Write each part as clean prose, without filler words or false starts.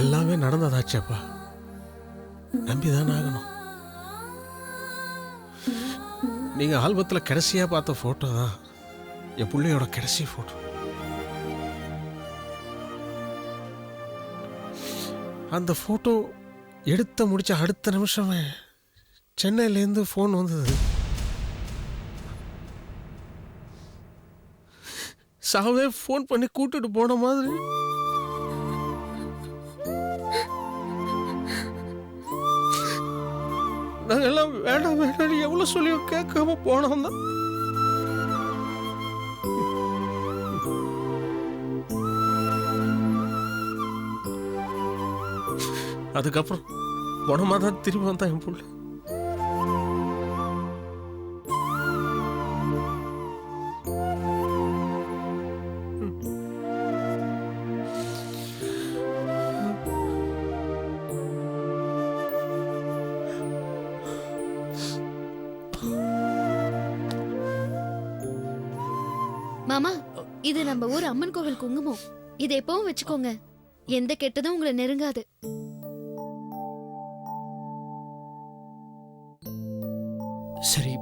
எல்லாமே நடந்ததாச்சேப்பா, நம்பிதான் ஆகணும். நீங்க ஆல்பத்துல கடைசியா பார்த்த போட்டோ தான் என் பிள்ளையோட கடைசி போட்டோ. அந்த போட்டோ எடுத்த முடிச்ச அடுத்த நிமிஷமே சென்னையிலேருந்து ஃபோன் வந்தது. சாவே ஃபோன் பண்ணி கூட்டிட்டு போன மாதிரி. நாங்கெல்லாம் வேண்டாம் வேண்டாம் எவ்வளோ சொல்லியோ கேட்காம போனோம் தான். அதுக்கப்புறம் குணமாக தான் திரும்பி வந்தான் என் புள்ள. மாமா, இது நம்ம ஊர் அம்மன் கோவில் குங்குமம். இதை எப்பவும் வச்சுக்கோங்க. எந்த கெட்டதும் உங்களை நெருங்காது. சரி,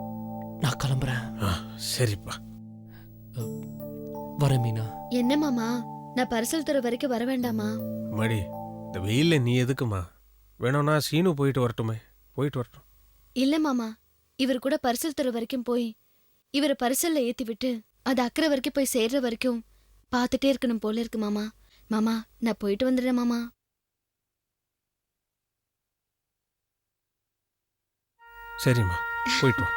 நான் கிளம்புறேன். சரிப்பா, வர மீனா. என்ன மாமா, நான் பரிசல் தர வரைக்கும் வர வேண்டாமா? மடி, இந்த வெயில்ல நீ எதுக்குமா? வேணும்னா சீனு போயிட்டு வரட்டுமே. போயிட்டு வரட்டும். இல்ல மாமா, இவர் கூட பரிசல் தர வரைக்கும் போய் இவரை பரிசல்ல ஏத்தி விட்டு அது அக்கறை வரைக்கும் போய் சேர்ற வரைக்கும் பார்த்துட்டே இருக்கணும் போல இருக்கு மாமா. மாமா, நான் போயிட்டு வந்துடுறேன் மாமா. சரிம்மா, போயிட்டு வா.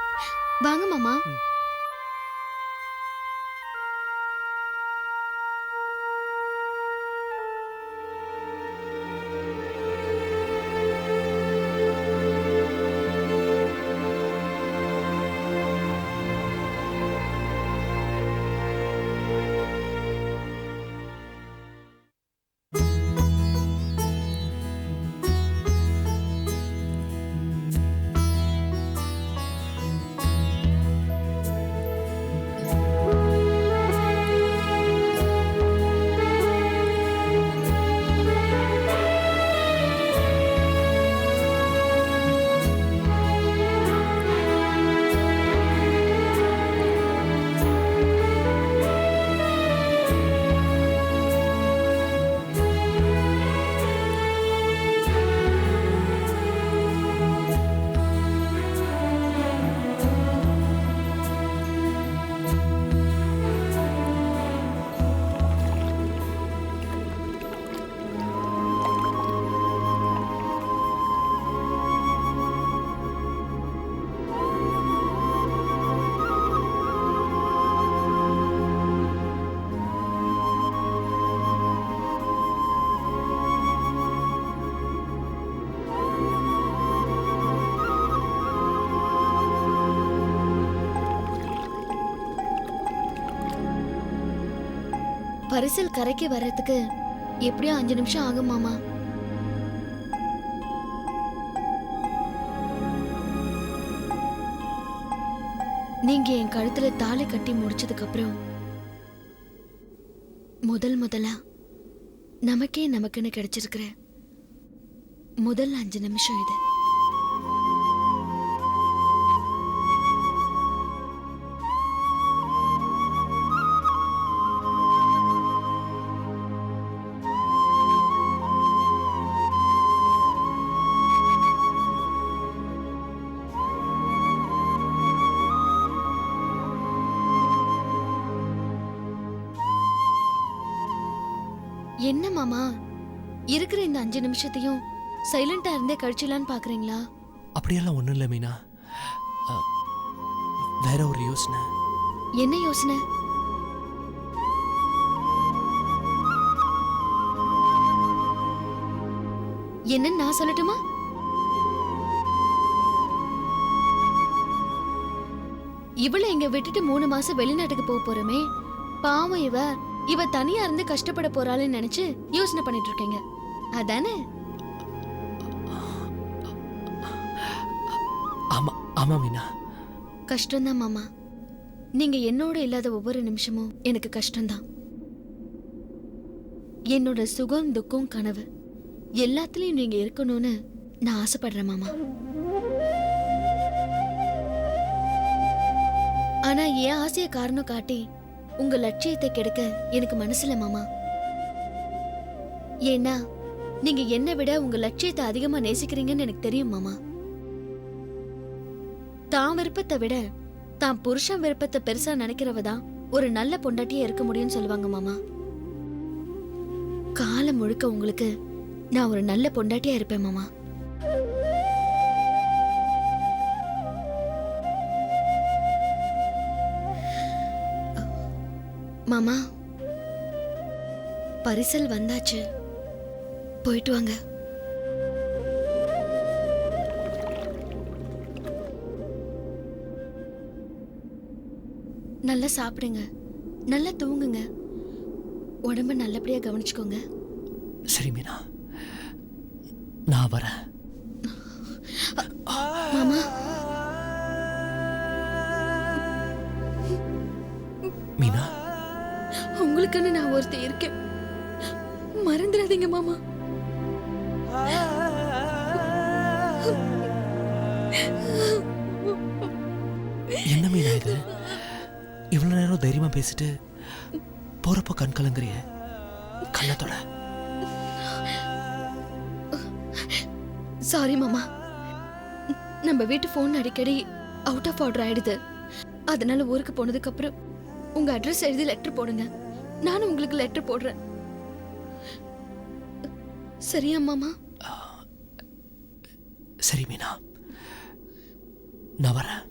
வாங்க மாமா. பரிசல் கரைக்கு வர்றதுக்கு எப்படியும் 5 நிமிஷம் ஆகும் மாமா. நீங்க என் கழுத்துல தாலி கட்டி முடிச்சதுக்கு அப்புறம் முதலா நமக்குன்னு கிடைச்சிருக்கிற முதல் 5 நிமிஷம் இது. என்ன மாமா, இருக்கிற இந்த 5 நிமிஷத்தையும் சைலண்டா இருந்தே கழிச்சலான்னு பாக்குறீங்களா? அப்படியெல்லாம் ஒண்ணும் இல்லை மீனா. வேற ஒரு யோசனை. என்ன யோசனை? என்னன்னு நான் சொல்லட்டுமா? இவளை இங்க விட்டுட்டு 3 மாசம் வெளிநாட்டுக்கு போறோமே, பாவம் இவ தனியா இருந்து கஷ்டப்பட போறாள்னு நினைச்சு யோசனை பண்ணிட்டு இருக்கீங்க அதானே? ஆமா ஆமா மீனா. கஷ்டம்தான் மாமா. நீங்க என்னோட இல்லாத ஒவ்வொரு நிமிஷமும் எனக்கு கஷ்டம்தான். என்னோட சுகம் துக்கம் கனவு எல்லாத்துலயும் நீங்க இருக்கணும்னு நான் ஆசைப்படுறேன் மாமா. ஆனா என் ஆசைய காரணம் காட்டி உங்க லட்சியத்தை கெடுக்க எனக்கு மனசுல மாமா. ஏன்னா நீங்க என்னை விட உங்க லட்சியத்தை அதிகமா நேசிக்கிறீங்கன்னு எனக்கு தெரியும் மாமா. தான் விருப்பத்தை விட தான் புருஷன் விருப்பத்தை பெருசா நினைக்கிறவதான் ஒரு நல்ல பொண்டாட்டியா இருக்க முடியும்னு சொல்லுவாங்க மாமா. காலம் முழுக்க உங்களுக்கு நான் ஒரு நல்ல பொண்டாட்டியா இருப்பேன் மாமா. மாமா, பரிசல் வந்தாச்சு, போயிட்டு வாங்க. நல்லா சாப்பிடுங்க, நல்லா தூங்குங்க, உடம்ப நல்லபடியா கவனிச்சுக்கோங்க. சரி மீனா, நான் வரேன். மாமா, மீனா, உங்களுக்குன்னு நான் ஒருத்தர் இருக்கேன், மறந்துடாதீங்க மாமா. என்ன மீனா இது? இவ்வளவு நேரம் தைரியமா பேசிட்டு போறப்ப கண் கலங்குறிய, கண்ணத்தோட. சாரி மாமா, நம்ம வீட்டு போன் அடிக்கடி அவுட் ஆஃப் ஆர்டர் ஆயிடுது. அதனால ஊருக்கு போனதுக்கு அப்புறம் உங்க அட்ரஸ் எழுதி லெட்டர் போடுங்க, நானும் உங்களுக்கு லெட்டர் போடுறேன். சரியா மாமா? சரி மீனா, நான் வரேன்.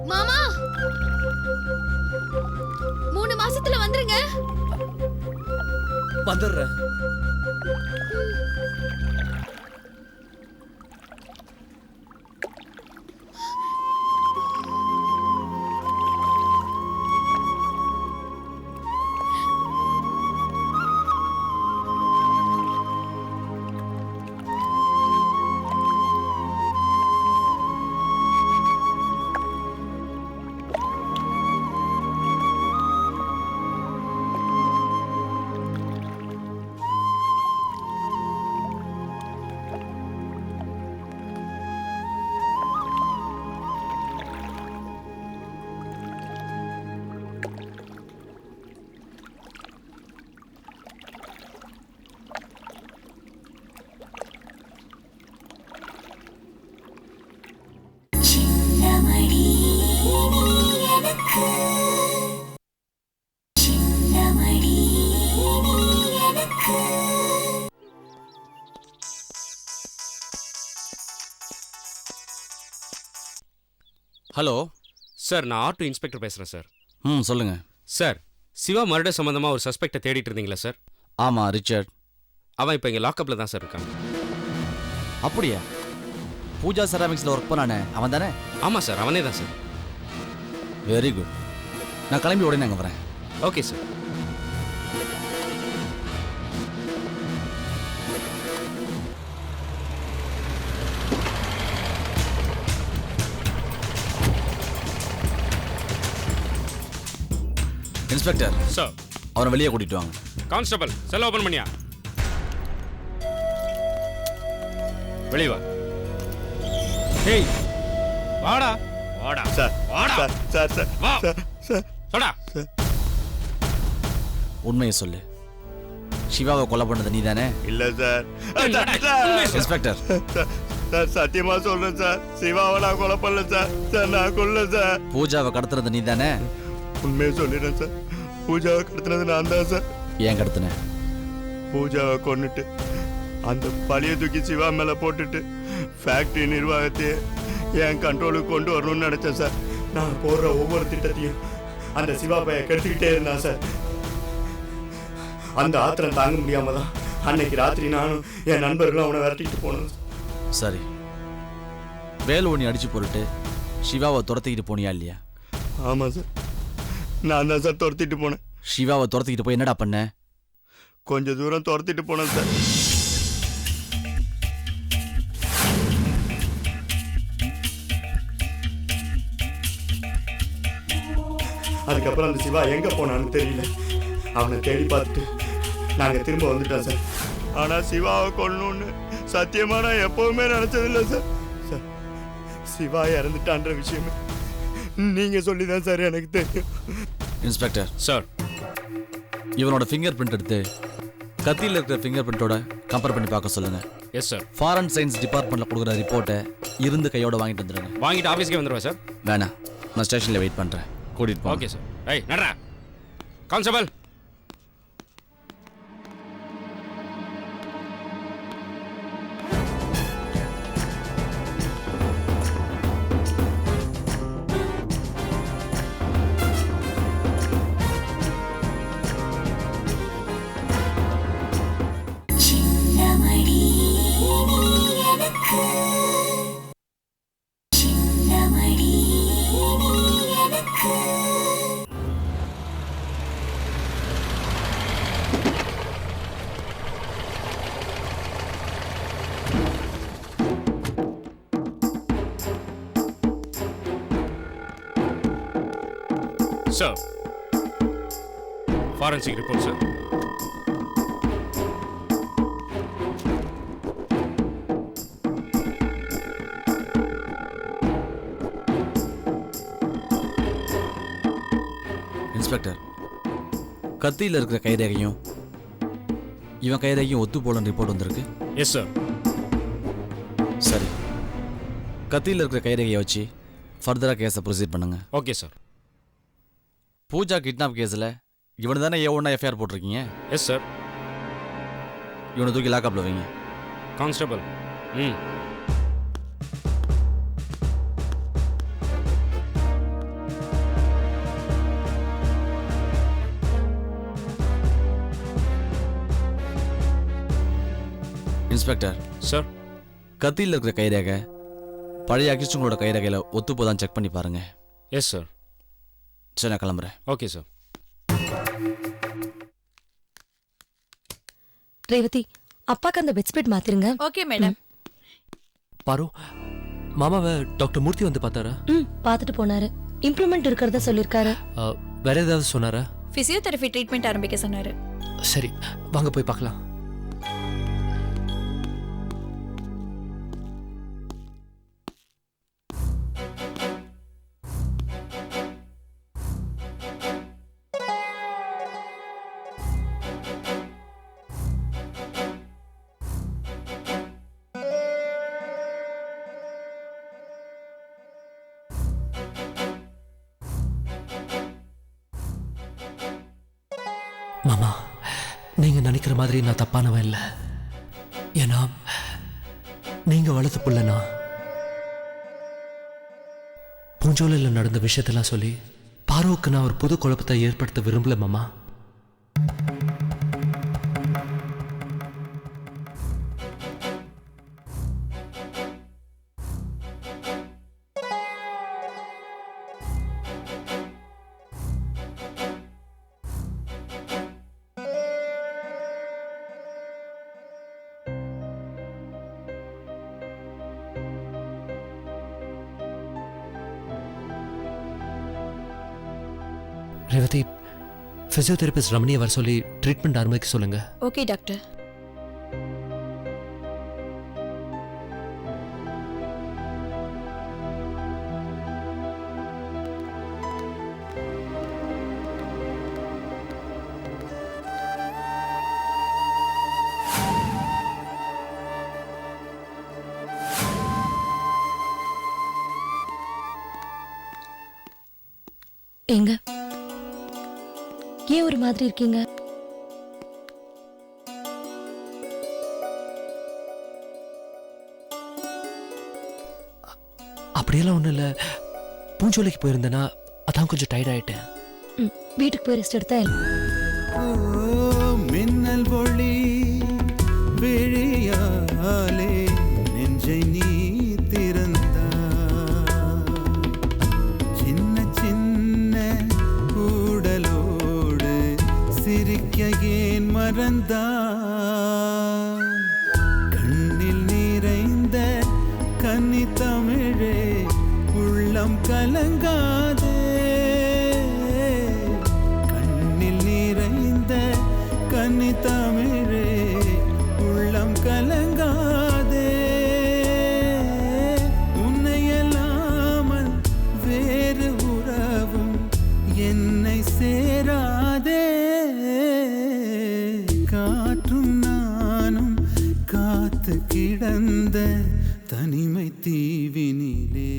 மாமா, 3 மாசத்துல வந்துருங்க. வந்துடுறேன். ஹலோ சார், நான் ஆட்டோ இன்ஸ்பெக்டர் பேசுகிறேன் சார். சொல்லுங்க சார், சிவா மர்டர் சம்மந்தமாக ஒரு சஸ்பெக்டை தேடிட்டு இருந்தீங்களா சார்? ஆமாம், ரிச்சர்ட். அவன் இப்போ இங்கே லாக்கப்பில் தான் சார் இருக்கான். அப்படியா? பூஜா செராமிக்ஸில் ஒர்க் பண்ணானே அவன் தானே? ஆமாம் சார், அவனே தான் சார். Very good. நான் கிளம்பி உடனே அங்கே வரேன். Okay sir. இன்ஸ்பெக்டர் சார், அவனை வெளியே கூட்டிட்டு வாங்க. கான்ஸ்டபிள், செல் ஓபன் பண்ணியா. வெளியே வா. ஹேய், வாடா வாடா சார் வாடா சார் சார் சார் வா சார் சார் சொல்டா உண்மையை சொல்லு. சிவாவை கொலை பண்ணது நீ தானே? இல்ல சார் இன்ஸ்பெக்டர், சார் சார் சத்தியமா சொல்றேன் சார், சிவாவை நான் கொலை பண்ணல சார். சார் நான் கொல்ல சார். பூஜாவை கடத்துறது நீ தானே? உண்மையை சொல்லிடுறேன் சார், பூஜாவை கடத்தினது நான் தான் சார். ஏன் கடத்தின? பூஜாவை கொன்னுட்டு அந்த பழைய தூக்கி சிவா மேல போட்டுட்டு ஃபேக்டரி நிர்வாகத்தையே என் கண்ட்ரோலுக்கு கொண்டு வரணும்னு நினைச்சேன் சார். நான் போடுற ஒவ்வொரு திட்டத்தையும் அந்த சிவா பைய கெடுத்துக்கிட்டே இருந்தான் சார். அந்த ஆத்திரம் தாங்க முடியாம தான் அன்னைக்கு ராத்திரி நானும் என் நண்பர்களும் அவனை விரட்டிட்டு போனோம். சரி, வேலுவணி அடிச்சு போட்டுட்டு சிவாவை துரத்திக்கிட்டு போனியா இல்லையா? ஆமாம் சார், நான் தான் சார் துரத்திட்டு போனேன். சிவாவை துரத்திக்கிட்டு போய் என்னடா பண்ண? கொஞ்சம் தூரம் துரத்திட்டு போனேன் சார். அதுக்கப்புறம் அந்த சிவா எங்க போனான்னு தெரியல. அவனை தேடி பார்த்துட்டு நாங்க திரும்ப வந்துட்டோம் சார். ஆனா சிவாவை கொல்லணும்னு சத்தியமா நான் எப்பவுமே நினைச்சதில்லை சார். சார், சிவா இறந்துட்டான்ற விஷயமே நீங்க சொல்லிதான் சார் எனக்கு தெரியும். இன்ஸ்பெக்டர் சார், இவனோட ஃபிங்கர் பிரிண்ட் எடுத்து கத்தியில் இருக்கிற ஃபிங்கர் பிரிண்டோட கம்பேர் பண்ணி பார்க்க சொல்லுங்க. Yes sir. ஃபாரன் சயின்ஸ் டிபார்ட்மெண்ட்ல கொடுக்குற ரிப்போர்ட்டை இருந்து கையோட வாங்கிட்டு வந்துடுங்க. வாங்கிட்டு ஆஃபீஸ்க்கே வந்துடுவேன் சார். வேணாம், நான் ஸ்டேஷனில் வெயிட் பண்ணுறேன். கூட்டிகிட்டு போ. Okay sir. ஏய் நடரா constable. Sir, forensic report sir. Inspector, கத்தியில் இருக்கிற கைரேகையும் இவன் கைரேகையும் ஒத்து போலன்னு ரிப்போர்ட் வந்திருக்கு. Yes sir. சரி, கத்தியில் இருக்கிற கைரேகையை வச்சு ஃபர்தராக கேஸை ப்ரொசீட் பண்ணுங்க. Okay sir. பூஜா கிட்னாப் கேஸில் இவனு தானே A1 எஃப்ஐஆர் போட்டிருக்கீங்க? Yes sir. இவனை தூக்கி லாக்அப்பில் வைங்க. கான்ஸ்டபிள். Inspector sir. கத்தியில் இருக்கிற கைரேகை பழைய அகிஸ்டுங்களோட கைரேகையில் ஒத்து போதான்னு செக் பண்ணி பாருங்க. S sir. சரி, நான் கிளம்புறேன். Okay sir. ரேவதி, அப்பாக்கு அந்த பெட்ஸ்பெட் மாத்திருங்க. Okay madam. பாரு, மாமாவை டாக்டர் மூர்த்தி வந்து பார்த்தாரா? பார்த்துட்டு போனாரு. இம்ப்ரூவ்மெண்ட் இருக்கிறதா சொல்லியிருக்காரு. வேற ஏதாவது சொன்னாரா? பிசியோதெரபி ட்ரீட்மெண்ட் ஆரம்பிக்க சொன்னாரு. சரி, வாங்க போய் பார்க்கலாம். மாமா, நீங்க நினைக்கிற மாதிரி நான் தப்பானவன் இல்லை. ஏன்னா நீங்க வளர்த்து புள்ளனா பூஞ்சோலையில் நடந்த விஷயத்தெல்லாம் சொல்லி பாரோவுக்கு நான் ஒரு புது குழப்பத்தை ஏற்படுத்த விரும்பல மாமா. ரேவதி, பிசியோதெரபிஸ்ட் ரமணியை வர சொல்லி ட்ரீட்மெண்ட் ஆரம்பிக்க சொல்லுங்க. Okay doctor. ஏங்க ஏன் ஒரு மாதிரி இருக்கீங்க? அப்படியெல்லாம் ஒன்றும் இல்லை. பூஞ்சோலைக்கு போயிருந்தேன்னா அதான் கொஞ்சம் டயர்ட் ஆயிட்டேன். வீட்டுக்கு போய் ரெஸ்ட் எடுத்தா மின்னல் ஒளி விழியாலே நெஞ்சை நீ திறந்தா, சின்ன சின்ன கூடலோடு சிரிக்க ஏன் மறந்தா, கண்ணில் நிறைந்த கன்னி தமிழே உள்ளம் கலங்காதே, கண்ணில் நிறைந்த கன்னி தமிழே உள்ளம் கலங்காதே, உன்னையல்லாமல் வேறு உறவும் என்னை சேராதே, காற்றும் நானும் காத்து கிடந்த தனிமை தீவினிலே